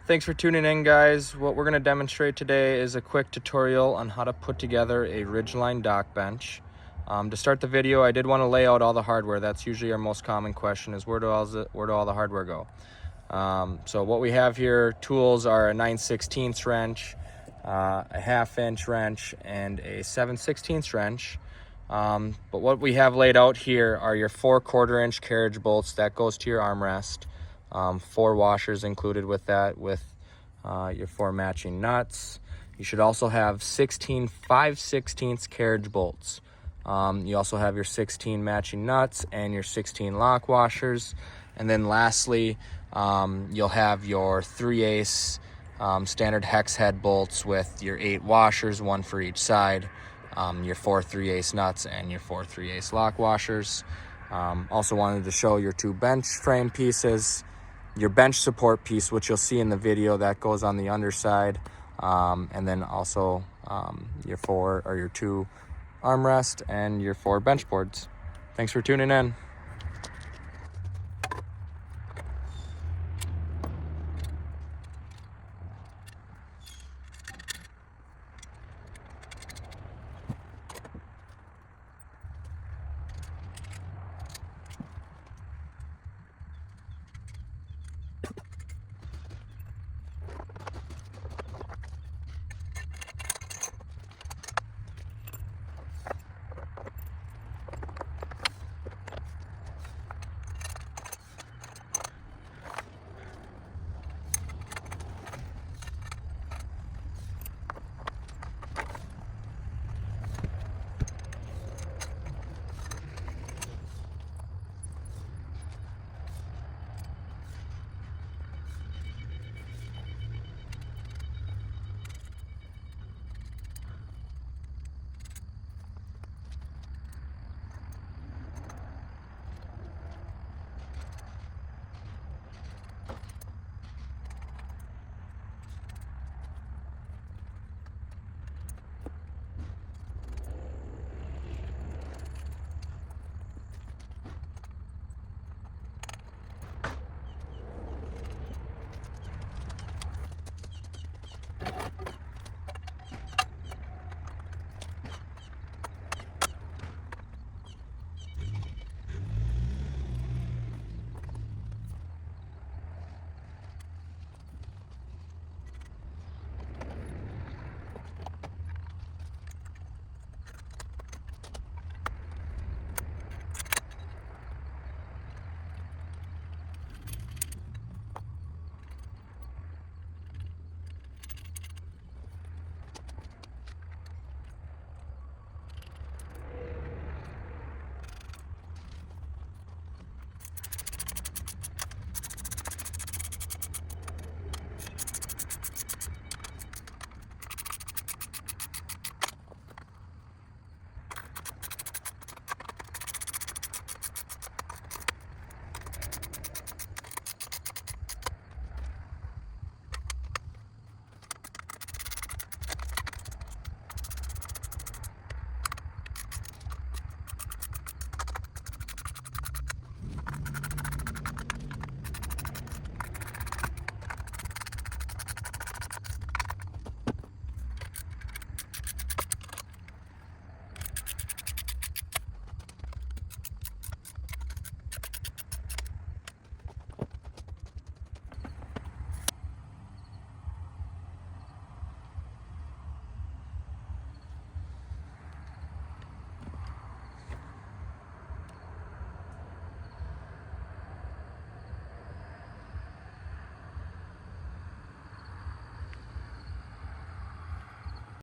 Thanks for tuning in, guys. What we're going to demonstrate today is a quick tutorial on how to put together a Ridgeline dock bench. To start the video, I did want to lay out all the hardware. That's usually our most common question, is where do all the hardware go? So what we have here, tools are a 9/16 wrench, a 1/2 inch wrench, and a 7/16 wrench. But what we have laid out here are your 4 1/4 inch carriage bolts that goes to your armrest. 4 washers included with that, with your 4 matching nuts. You should also have 16 5/16 carriage bolts. You also have your 16 matching nuts and your 16 lock washers. And then lastly, you'll have your 3/8 standard hex head bolts with your 8 washers, 1 for each side, your 4 3/8 nuts, and your 4 3/8 lock washers. Also wanted to show your 2 bench frame pieces, your bench support piece, which you'll see in the video, that goes on the underside, and then also your 2 armrest and your 4 bench boards. Thanks for tuning in.